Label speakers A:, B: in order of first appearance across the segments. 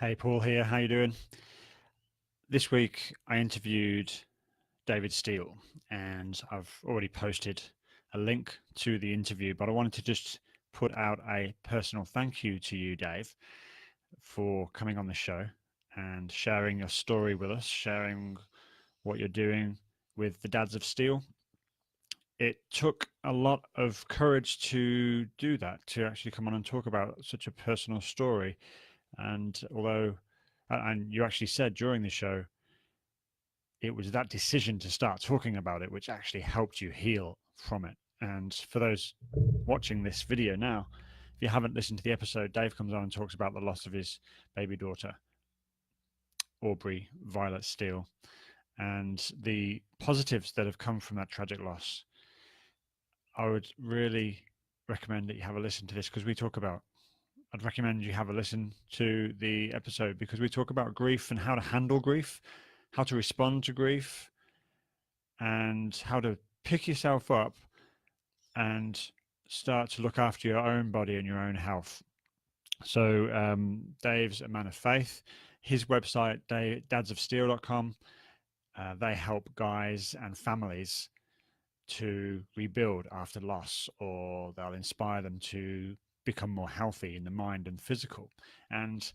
A: Hey, Paul here. How you doing? This week I interviewed David Steele, and I've already posted a link to the interview, but I wanted to just put out a personal thank you to you, Dave, for coming on the show and sharing your story with us, sharing what you're doing with the Dads of Steele. It took a lot of courage to do that, to actually come on and talk about such a personal story. And you actually said during the show, it was that decision to start talking about it which actually helped you heal from it. And for those watching this video now, if you haven't listened to the episode, Dave comes on and talks about the loss of his baby daughter, Aubrey Violet Steele, and the positives that have come from that tragic loss. I would really recommend that you have a listen to this because I'd recommend you have a listen to the episode because we talk about grief and how to handle grief, how to respond to grief, and how to pick yourself up and start to look after your own body and your own health. So Dave's a man of faith. His website, dadsofsteele.com, they help guys and families to rebuild after loss, or they'll inspire them to become more healthy in the mind and physical. And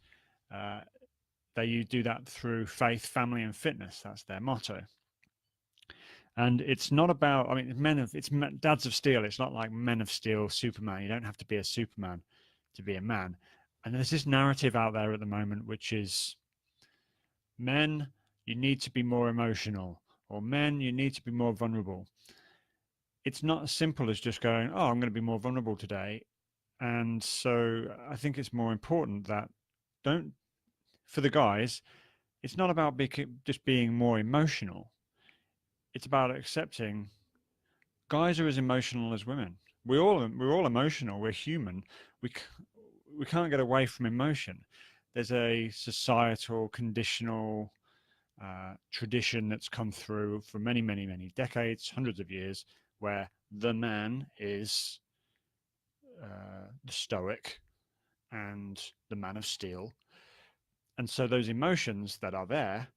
A: they do that through faith, family, and fitness. That's their motto. And it's not about, I mean, it's Dads of Steel. It's not like Men of Steel, Superman. You don't have to be a Superman to be a man. And there's this narrative out there at the moment, which is men, you need to be more emotional, or men, you need to be more vulnerable. It's not as simple as just going, oh, I'm going to be more vulnerable today. And so I think it's more important that for the guys, it's not about just being more emotional. It's about accepting guys are as emotional as women. We're all emotional. We're human. We we can't get away from emotion. There's a societal conditional tradition that's come through for many decades, hundreds of years, where the man is the stoic and the man of steel, and so those emotions that are there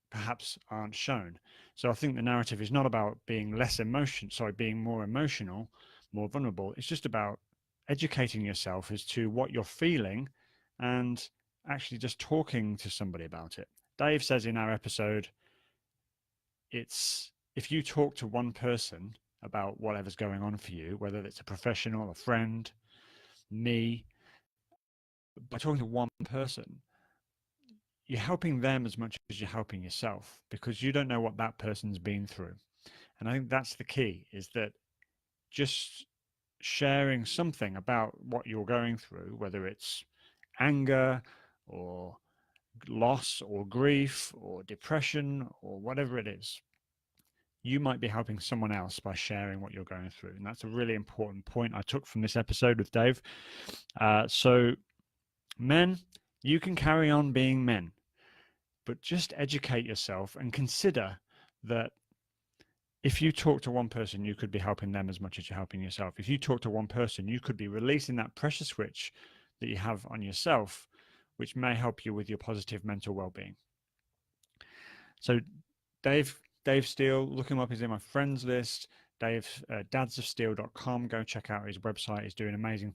A: perhaps aren't shown. So I think the narrative is not about being more emotional, more vulnerable. It's just about educating yourself as to what you're feeling and actually just talking to somebody about it. Dave says in our episode, it's if you talk to one person about whatever's going on for you, whether it's a professional, a friend, me, by talking to one person, you're helping them as much as you're helping yourself because you don't know what that person's been through. And I think that's the key, is that just sharing something about what you're going through, whether it's anger or loss or grief or depression or whatever it is, you might be helping someone else by sharing what you're going through. And that's a really important point I took from this episode with Dave. So men, you can carry on being men, but just educate yourself and consider that if you talk to one person, you could be helping them as much as you're helping yourself. If you talk to one person, you could be releasing that pressure switch that you have on yourself, which may help you with your positive mental well-being. So Dave Steele, look him up. He's in my friends list. Dadsofsteele.com. Go check out his website. He's doing amazing